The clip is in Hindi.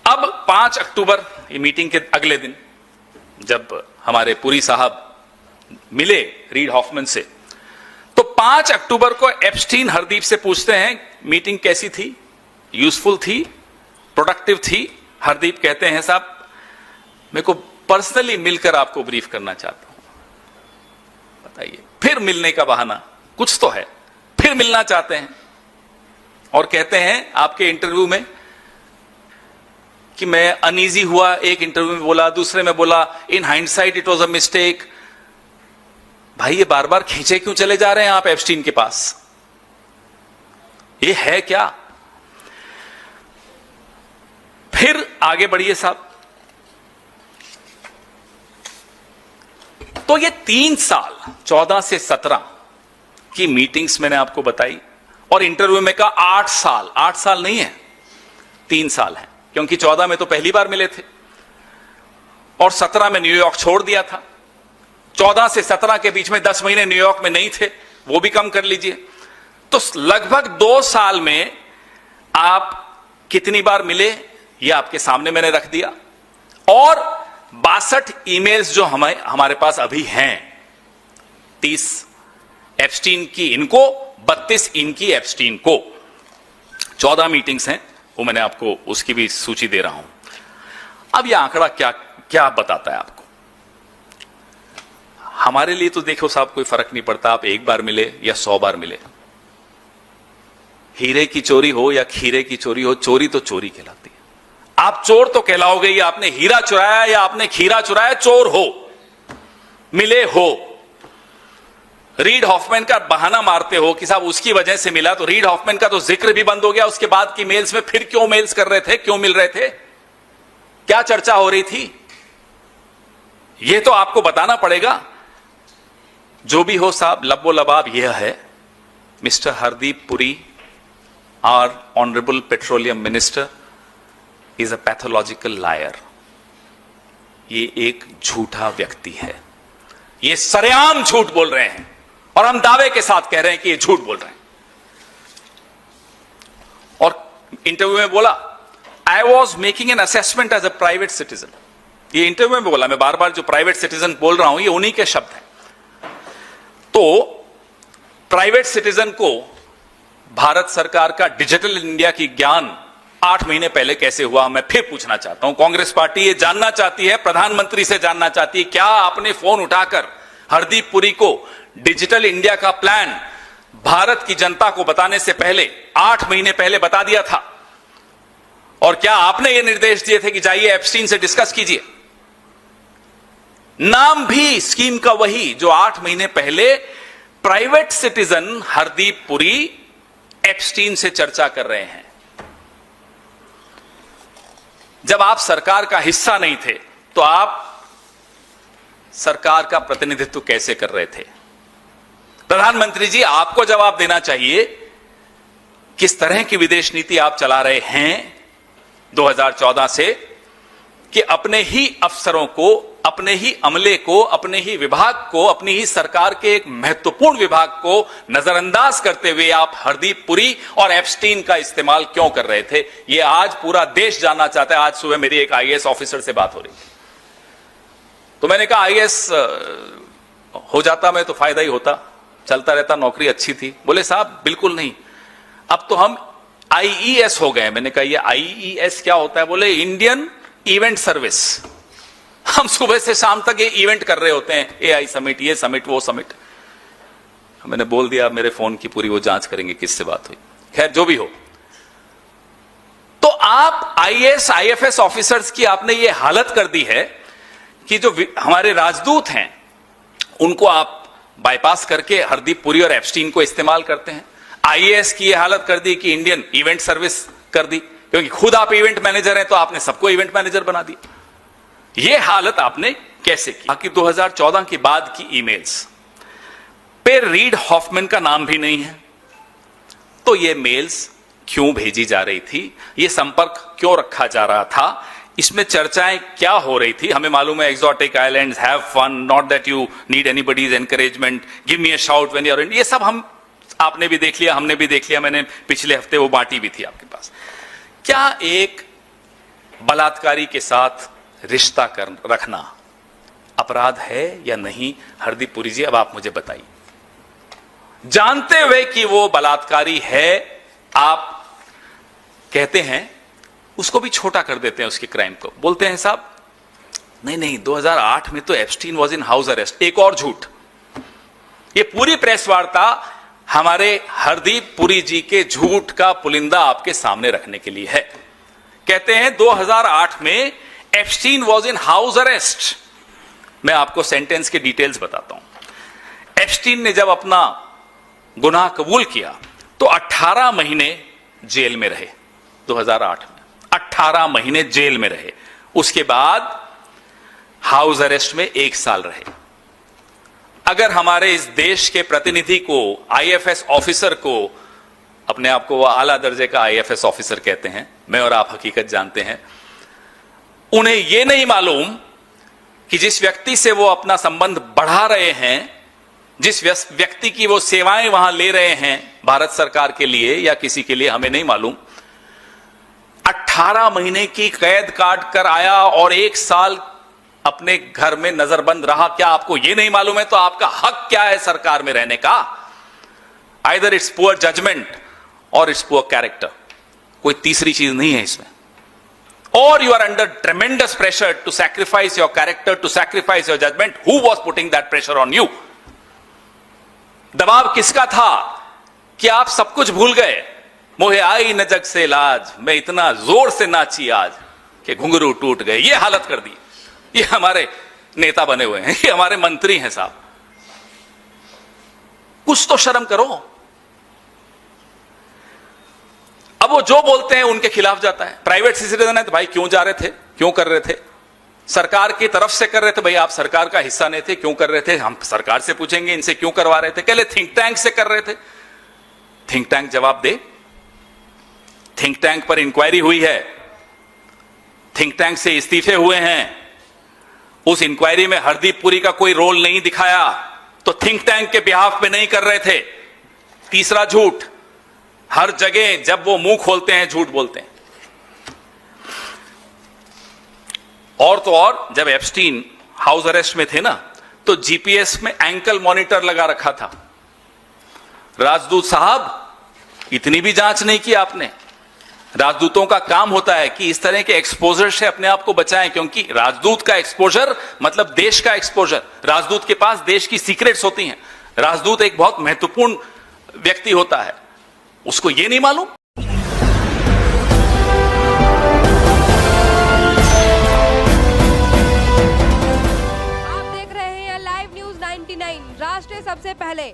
अब 5 अक्टूबर ये मीटिंग के अगले दिन जब हमारे पुरी साहब मिले रीड हॉफमैन से, तो 5 अक्टूबर को एप्स्टीन हरदीप से पूछते हैं मीटिंग कैसी थी, यूजफुल थी, प्रोडक्टिव थी। हरदीप कहते हैं साहब मेरे को पर्सनली मिलकर आपको ब्रीफ करना चाहता हूं, बताइए। फिर मिलने का बहाना कुछ तो है, फिर मिलना चाहते हैं और कहते हैं आपके इंटरव्यू में कि मैं अनईजी हुआ। एक इंटरव्यू में बोला, दूसरे में बोला in hindsight it was a mistake. भाई ये बार बार खींचे क्यों चले जा रहे हैं आप एप्स्टीन के पास, ये है क्या? फिर आगे बढ़िए साहब। तो ये 3 साल 14 से 17 की मीटिंग्स मैंने आपको बताई और इंटरव्यू में कहा 8 साल। 8 साल नहीं है, 3 साल है, क्योंकि 14 में तो पहली बार मिले थे और 17 में न्यूयॉर्क छोड़ दिया था। 14 से 17 के बीच में 10 महीने न्यूयॉर्क में नहीं थे, वो भी कम कर लीजिए। तो लगभग 2 साल में आप कितनी बार मिले ये आपके सामने मैंने रख दिया। और 62 ईमेल्स जो हमारे पास अभी हैं, 30 एप्स्टीन की इनको, 32 इनकी एप्स्टीन को, 14 मीटिंग्स हैं, वो मैंने आपको उसकी भी सूची दे रहा हूं। अब यह आंकड़ा क्या क्या बताता है आपको? हमारे लिए तो देखो साहब कोई फर्क नहीं पड़ता आप 1 बार मिले या 100 बार मिले। हीरे की चोरी हो या खीरे की चोरी हो, चोरी तो चोरी कहलाती है। आप चोर तो कहलाओगे, या आपने हीरा चुराया या आपने खीरा चुराया, चोर हो, मिले हो। रीड हॉफमैन का बहाना मारते हो कि साहब उसकी वजह से मिला, तो रीड हॉफमैन का तो जिक्र भी बंद हो गया उसके बाद की मेल्स में। फिर क्यों मेल्स कर रहे थे, क्यों मिल रहे थे, क्या चर्चा हो रही थी, यह तो आपको बताना पड़ेगा। जो भी हो साहब, लबो लबाब यह है, mister Hardeep Puri, our honourable petroleum minister, is a pathological liar. ये एक झूठा व्यक्ति है, ये सरेआम झूठ बोल रहे हैं और हम दावे के साथ कह रहे हैं कि ये झूठ बोल रहे हैं। और इंटरव्यू में बोला I was making an assessment as a private citizen. ये इंटरव्यू में बोला, मैं बार बार जो प्राइवेट सिटीजन बोल रहा हूं ये उन्हीं के शब्द हैं। तो प्राइवेट सिटीजन को भारत सरकार का डिजिटल इंडिया की ज्ञान 8 महीने पहले कैसे हुआ, मैं फिर पूछना चाहता हूं। कांग्रेस पार्टी ये जानना चाहती है, प्रधानमंत्री से जानना चाहती है, क्या आपने फोन उठाकर हरदीप पुरी को डिजिटल इंडिया का प्लान भारत की जनता को बताने से पहले 8 महीने पहले बता दिया था? और क्या आपने ये निर्देश दिए थे कि जाइए एप्स्टीन से डिस्कस कीजिए? नाम भी स्कीम का वही जो 8 महीने पहले private citizen Hardeep Puri Epstein से चर्चा कर रहे हैं। जब आप सरकार का हिस्सा नहीं थे तो आप सरकार का प्रतिनिधित्व कैसे कर रहे थे? प्रधानमंत्री जी, आपको जवाब देना चाहिए किस तरह की विदेश नीति आप चला रहे हैं 2014 से, कि अपने ही अफसरों को, अपने ही अमले को, अपने ही विभाग को, अपनी ही सरकार के एक महत्वपूर्ण विभाग को नजरअंदाज करते हुए आप हरदीप पुरी और एप्स्टीन का इस्तेमाल क्यों कर रहे थे? यह आज पूरा देश जानना चाहता है। आज सुबह मेरी एक आईएएस ऑफिसर से बात हो रही थी, तो मैंने कहा आईएएस हो जाता मैं तो फायदा ही होता, चलता रहता, नौकरी अच्छी थी। बोले साहब बिल्कुल नहीं, अब तो हम आईईएस हो गए। मैंने कहा ये आईईएस क्या होता है? बोले इंडियन इवेंट सर्विस। हम सुबह से शाम तक ये इवेंट कर रहे होते हैं, एआई समिट, ये समिट, वो समिट। मैंने बोल दिया मेरे फोन की पूरी वो जांच करेंगे किससे बात हुई। खैर जो भी हो, तो आप आईएएस आईएफएस ऑफिसर्स की आपने ये हालत कर दी है कि जो हमारे राजदूत हैं उनको आप बाईपास करके हरदीप पुरी और एप्स्टीन को इस्तेमाल करते हैं। आईएएस की ये हालत कर दी कि इंडियन इवेंट सर्विस कर दी, क्योंकि खुद आप इवेंट मैनेजर हैं तो आपने सबको इवेंट मैनेजर बना दिया। ये हालत आपने कैसे की? बाकी 2014 के बाद की ईमेल्स पे रीड हॉफमैन का नाम भी नहीं है, तो ये मेल्स क्यों भेजी जा रही थी, ये संपर्क क्यों रखा जा रहा था, इसमें चर्चाएं क्या हो रही थी? हमें मालूम है exotic islands, have fun, not that you need anybody's encouragement, give me a shout when you are in, ये सब हम आपने भी देख लिया, हमने भी देख लिया, मैंने पिछले हफ्ते वो बांटी भी थी आपके पास। क्या एक बलात्कारी के साथ रिश्ता रखना अपराध है या नहीं? हरदीप पुरी जी, अब आप मुझे बताइए। जानते हुए कि वो बलात्कारी है, आप कहते हैं, उसको भी छोटा कर देते हैं, उसके क्राइम को। बोलते हैं साहब नहीं 2008 में तो Epstein was in house arrest. एक और झूठ। ये पूरी प्रेस वार्ता हमारे हरदीप पुरी जी के झूठ का पुलिंदा आपके सामने रखने के लिए है। कहते हैं 2008 में Epstein was in house arrest. मैं आपको सेंटेंस के डिटेल्स बताता हूं। एप्स्टीन ने जब अपना गुनाह कबूल किया तो 18 महीने जेल में रहे। 2008 में 18 महीने जेल में रहे। उसके बाद हाउस अरेस्ट में 1 साल रहे। अगर हमारे इस देश के प्रतिनिधि को, आईएफएस ऑफिसर को, अपने आप को वो आला दर्जे का आईएफएस ऑफिसर कहते हैं, मैं और आप हकीकत जानते हैं, उन्हें यह नहीं मालूम कि जिस व्यक्ति से वो अपना संबंध बढ़ा रहे हैं, जिस व्यक्ति की वो सेवाएं वहां ले रहे हैं भारत सरकार के लिए या किसी के लिए, हमें नहीं मालूम, 18 महीने की कैद काट कर आया और 1 साल अपने घर में नजरबंद रहा। क्या आपको यह नहीं मालूम है तो आपका हक क्या है सरकार में रहने का? Either it's poor judgement or it's poor character. कोई तीसरी चीज नहीं है इसमें। और you are under tremendous pressure to sacrifice your character, to sacrifice your judgement. Who was putting that pressure on you? दबाव किसका था कि आप सब कुछ भूल गए? मोहे आई न जग से लाज, मैं इतना जोर से नाची आज कि घुंघरू टूट गए। ये हालत कर दी। ये हमारे नेता बने हुए हैं, ये हमारे मंत्री हैं साहब। कुछ तो शर्म करो। अब वो जो बोलते हैं उनके खिलाफ जाता है। प्राइवेट सिटीजन है तो भाई क्यों जा रहे थे, क्यों कर रहे थे? सरकार की तरफ से कर रहे थे, भाई आप सरकार का हिस्सा नहीं थे, क्यों कर रहे थे? हम सरकार से पूछेंगे इनसे क्यों करवा रहे थे। कहले थिंक टैंक से कर रहे थे। थिंक टैंक जवाब दे। थिंक टैंक पर इंक्वायरी हुई है, थिंक टैंक से इस्तीफे हुए हैं। उस इंक्वायरी में हरदीप पुरी का कोई रोल नहीं दिखाया, तो थिंक टैंक के बिहाफ पे नहीं कर रहे थे। तीसरा झूठ, हर जगह जब वो मुंह खोलते हैं झूठ बोलते हैं। और तो और, जब एप्स्टीन हाउस अरेस्ट में थे ना, तो जीपीएस में एंकल मॉनिटर लगा रखा था। राजदूत साहब, इतनी भी जांच नहीं की आपने। राजदूतों का काम होता है कि इस तरह के एक्सपोजर से अपने आप को बचाएं, क्योंकि राजदूत का एक्सपोजर मतलब देश का एक्सपोजर। राजदूत के पास देश की सीक्रेट्स होती हैं। राजदूत एक बहुत महत्वपूर्ण व्यक्ति होता है, उसको यह नहीं मालूम। आप देख रहे हैं लाइव न्यूज 99, राष्ट्र सबसे पहले।